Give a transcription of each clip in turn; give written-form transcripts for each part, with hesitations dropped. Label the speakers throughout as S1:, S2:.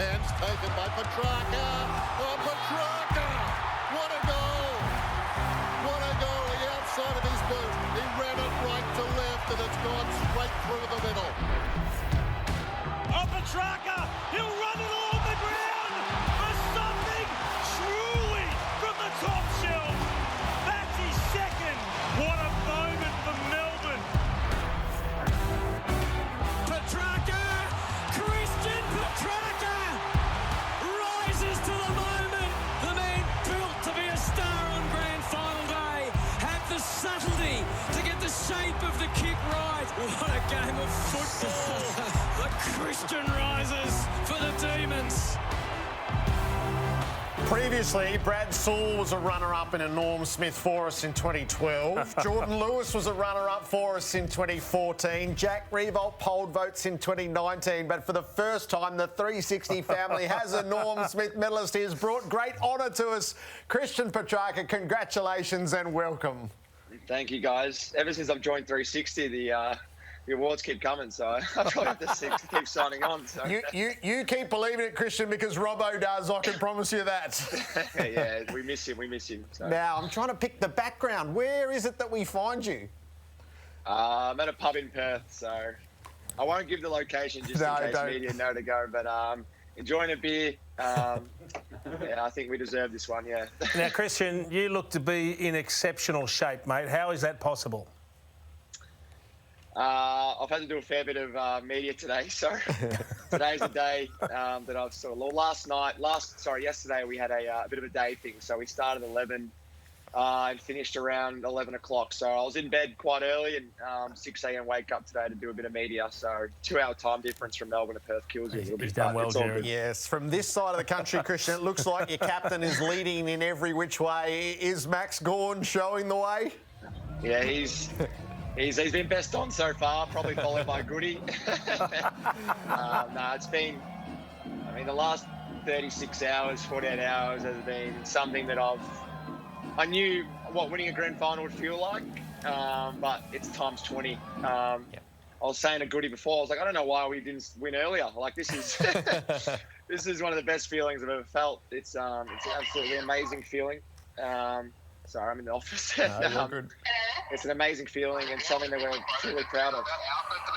S1: Hands taken by Petrarca. Oh, Petrarca! What a goal! What a goal! The outside of his boot. He ran it right to left and it's gone straight through the middle.
S2: Oh, Petrarca! He'll run it along the ground for something truly from the top shelf. That's his second. What a moment for Melbourne.
S3: Petrarca! Christian Petrarca rises to the moment. The man built to be a star on grand final day had the subtlety to get the shape of the kick right. What a game of football. The Christian rises for the Demons.
S4: Previously, Brad Sewell was a runner-up in a Norm Smith for us in 2012. Jordan Lewis was a runner-up for us in 2014. Jack Riewoldt polled votes in 2019. But for the first time, the 360 family has a Norm Smith medalist. He has brought great honour to us. Christian Petrarca, congratulations and welcome.
S5: Thank you, guys. Ever since I've joined 360, the awards keep coming, so I probably have to keep signing on. So.
S4: You keep believing it, Christian, because Robbo does. I can promise you that.
S5: Yeah, we miss him. So.
S4: Now, I'm trying to pick the background. Where is it that we find you?
S5: I'm at a pub in Perth, so I won't give the location just in case media know to go, but enjoying a beer. Yeah, I think we deserve this one, yeah.
S6: Now, Christian, you look to be in exceptional shape, mate. How is that possible?
S5: I've had to do a fair bit of media today, so today's a day that I've sort of... yesterday we had a bit of a day thing, so we started at 11 and finished around 11 o'clock, so I was in bed quite early and 6 a.m. wake up today to do a bit of media, so 2-hour time difference from Melbourne to Perth kills you a little bit.
S6: He's done well, Jerry.
S4: Yes, from this side of the country, Christian, it looks like your captain is leading in every which way. Is Max Gawn showing the way?
S5: Yeah, He's been best on so far, probably followed by Goody. No, it's been, the last 36 hours, 48 hours has been something that I knew what winning a grand final would feel like, but it's times 20. I was saying to Goody before, I was like, I don't know why we didn't win earlier. Like, this is this is one of the best feelings I've ever felt. It's an absolutely amazing feeling. Sorry, I'm in the office.
S4: No, good.
S5: It's an amazing feeling and something that we're truly proud of.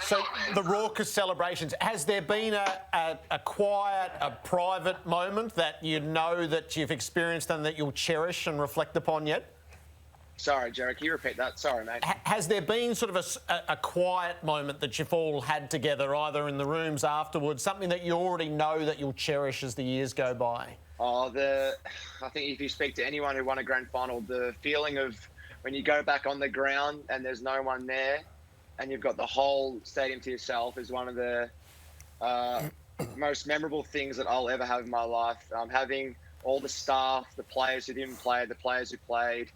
S4: So the raucous celebrations, has there been a quiet, a private moment that you know that you've experienced and that you'll cherish and reflect upon yet?
S5: Sorry, Jerry, can you repeat that? Sorry, mate.
S4: Has there been sort of a quiet moment that you've all had together, either in the rooms afterwards, something that you already know that you'll cherish as the years go by?
S5: I think if you speak to anyone who won a grand final, the feeling of when you go back on the ground and there's no one there and you've got the whole stadium to yourself is one of the most memorable things that I'll ever have in my life. Having all the staff, the players who didn't play, the players who played,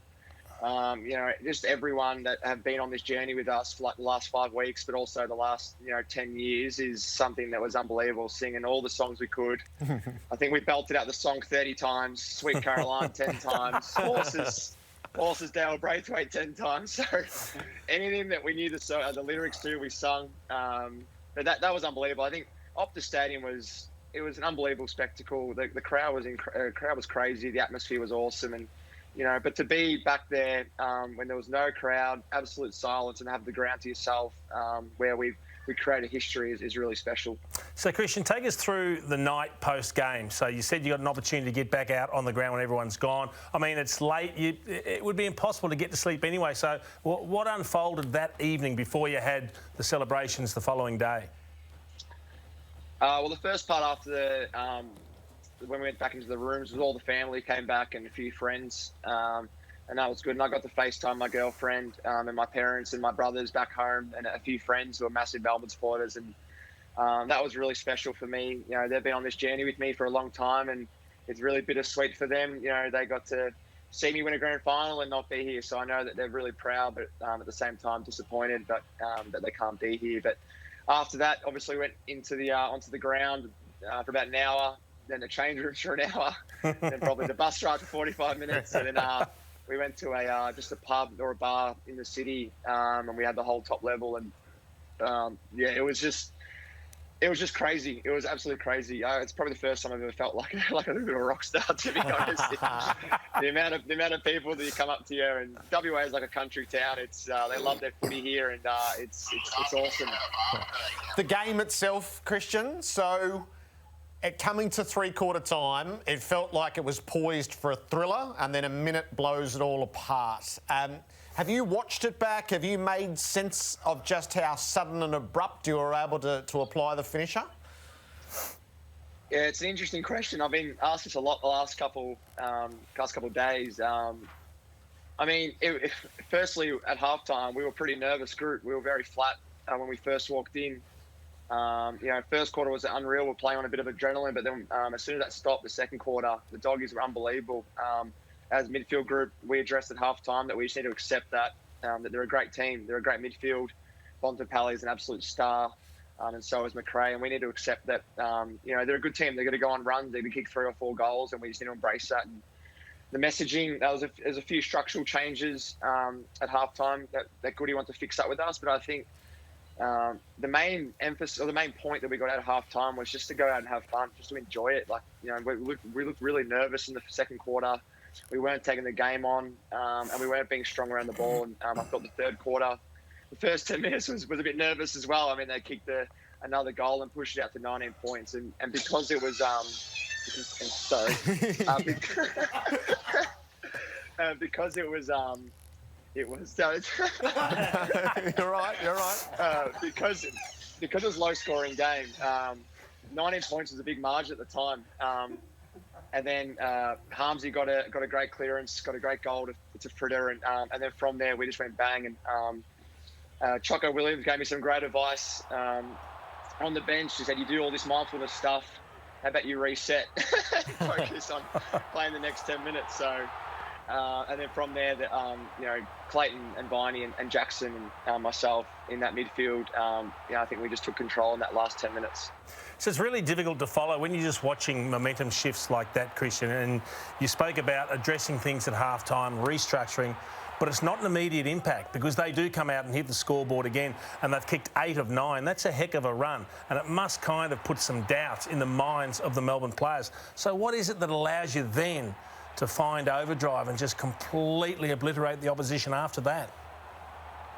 S5: just everyone that have been on this journey with us for like the last 5 weeks, but also the last, 10 years is something that was unbelievable, singing all the songs we could. I think we belted out the song 30 times, Sweet Caroline 10 times, Horses Dale Braithwaite 10 times. So anything that we knew the lyrics to, we sung. But that was unbelievable. I think Optus Stadium was an unbelievable spectacle. The crowd was crazy. The atmosphere was awesome. And, but to be back there when there was no crowd, absolute silence, and have the ground to yourself where we created history is really special.
S6: So, Christian, take us through the night post-game. So you said you got an opportunity to get back out on the ground when everyone's gone. It's late. It would be impossible to get to sleep anyway. So what unfolded that evening before you had the celebrations the following day?
S5: Well, the first part after when we went back into the rooms was all the family came back and a few friends, and that was good. And I got to FaceTime my girlfriend and my parents and my brothers back home and a few friends who are massive Melbourne supporters, and that was really special for me. They've been on this journey with me for a long time, and it's really bittersweet for them. They got to see me win a grand final and not be here, so I know that they're really proud, but at the same time disappointed that they can't be here. But after that, obviously, we went into onto the ground for about an hour, then the change rooms for an hour, then probably the bus ride for 45 minutes, and then we went to just a pub or a bar in the city, and we had the whole top level, and it was just It was just crazy. It was absolutely crazy. It's probably the first time I've ever felt like a little bit of a rock star, to be honest. the amount of people that you come up to you, and WA is like a country town. It's they love their footy here, and it's awesome.
S4: The game itself, Christian. So, at coming to three-quarter time, it felt like it was poised for a thriller, and then a minute blows it all apart. Have you watched it back? Have you made sense of just how sudden and abrupt you were able to apply the finisher?
S5: Yeah, it's an interesting question. I've been asked this a lot the last couple of days. Firstly, at halftime, we were a pretty nervous group. We were very flat when we first walked in. First quarter was unreal. We're playing on a bit of adrenaline, but then as soon as that stopped, the second quarter, the Doggies were unbelievable. As a midfield group, we addressed at halftime that we just need to accept that they're a great team. They're a great midfield. Bontempelli is an absolute star, and so is McRae. And we need to accept that, they're a good team. They're going to go on runs. They're going to kick 3 or 4 goals, and we just need to embrace that. And the messaging, there's a few structural changes at halftime that Goody wants to fix up with us. But I think the main emphasis, or the main point that we got out of halftime was just to go out and have fun, just to enjoy it. We looked really nervous in the second quarter. We weren't taking the game on, and we weren't being strong around the ball. And I thought the third quarter, the first 10 minutes was a bit nervous as well. I mean, they kicked another goal and pushed it out to 19 points. And because it was, because it was,
S4: You're right.
S5: Because it was a low-scoring game, 19 points was a big margin at the time. And then Harmsy got a great clearance, got a great goal to Fritter, and then from there we just went bang. And Choco Williams gave me some great advice on the bench. She said, "You do all this mindfulness stuff. How about you reset, focus on playing the next 10 minutes?" So, and then from there, Clayton and Viney and Jackson and myself in that midfield. I think we just took control in that last 10 minutes.
S6: So it's really difficult to follow when you're just watching momentum shifts like that, Christian. And you spoke about addressing things at halftime, restructuring, but it's not an immediate impact because they do come out and hit the scoreboard again, and they've kicked 8 of 9. That's a heck of a run, and it must kind of put some doubt in the minds of the Melbourne players. So what is it that allows you then to find overdrive and just completely obliterate the opposition after that?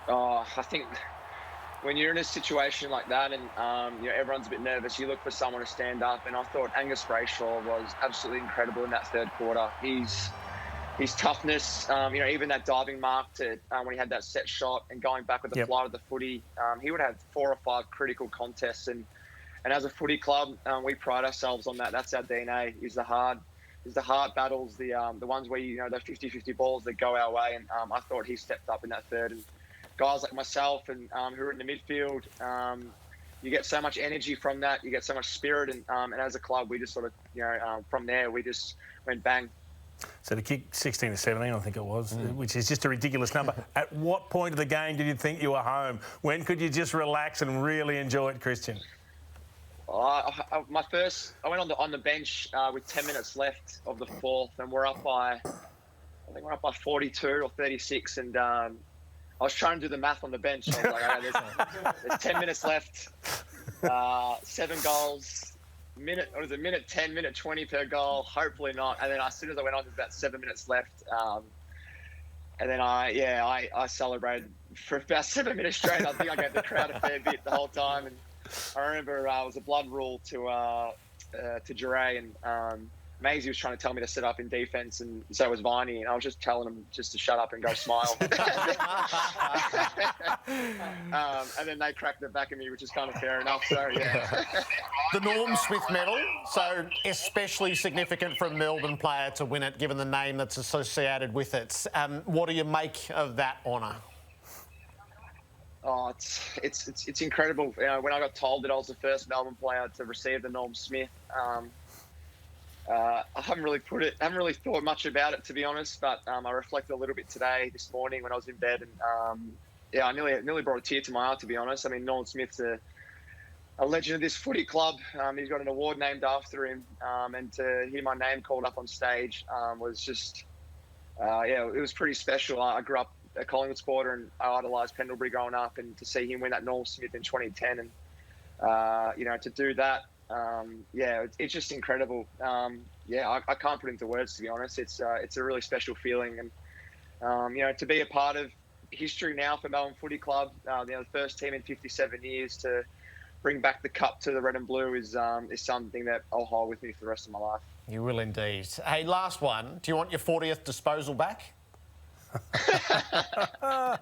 S5: I think when you're in a situation like that and everyone's a bit nervous, you look for someone to stand up. And I thought Angus Brayshaw was absolutely incredible in that third quarter. His toughness, even that diving mark when he had that set shot and going back with the flight of the footy, he would have 4 or 5 critical contests. And as a footy club, we pride ourselves on that. That's our DNA. Is the hard battles, the ones where those 50-50 balls that go our way. And I thought he stepped up in that third. And guys like myself and who are in the midfield, you get so much energy from that. You get so much spirit, and as a club, we just sort of, from there, we just went bang.
S6: So to kick 16 to 17, I think it was, which is just a ridiculous number. At what point of the game did you think you were home? When could you just relax and really enjoy it, Christian?
S5: I went on the bench with 10 minutes left of the fourth, and we're up by 42 or 36, and I was trying to do the math on the bench. I was like, okay, there's 10 minutes left, 7 goals, minute 10, minute 20 per goal. Hopefully not. And then as soon as I went on, there's about 7 minutes left. And then I celebrated for about 7 minutes straight. I think I gave the crowd a fair bit the whole time. And I remember it was a blood rule to Jure, and Maisie was trying to tell me to sit up in defence, and so was Viney, and I was just telling him just to shut up and go smile. And then they cracked the back of me, which is kind of fair enough. So yeah.
S4: The Norm Smith medal, so especially significant for a Melbourne player to win it, given the name that's associated with it. What do you make of that honour?
S5: Oh, it's incredible. When I got told that I was the first Melbourne player to receive the Norm Smith, I haven't really thought much about it, to be honest. But I reflected a little bit this morning when I was in bed, and I nearly brought a tear to my eye, to be honest. I mean, Norm Smith's a legend of this footy club. He's got an award named after him, and to hear my name called up on stage was just, it was pretty special. I grew up a Collingwood supporter, and I idolised Pendlebury growing up, and to see him win that Norm Smith in 2010, and to do that, it's just incredible. I can't put into words, to be honest. It's a really special feeling, and to be a part of history now for Melbourne Footy Club, the first team in 57 years to bring back the cup to the red and blue is something that I'll hold with me for the rest of my life.
S4: You will indeed. Hey, last one. Do you want your 40th disposal back?
S5: I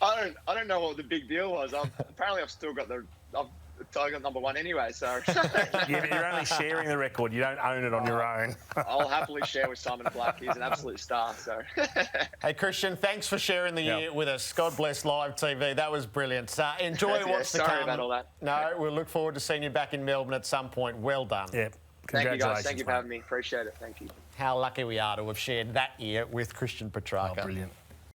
S5: don't know what the big deal was. Apparently, I've still got I got number one anyway, so...
S6: Yeah, but you're only sharing the record. You don't own it on your own.
S5: I'll happily share with Simon Black. He's an absolute star, so...
S4: Hey, Christian, thanks for sharing the year with us. God bless Live TV. That was brilliant. Enjoy what's to come.
S5: Sorry about all that.
S4: No, we'll look forward to seeing you back in Melbourne at some point. Well done.
S6: Yeah.
S5: Thank you, guys. Thank you for having me. Appreciate it. Thank you.
S4: How lucky we are to have shared that year with Christian Petrarca.
S6: Oh, brilliant.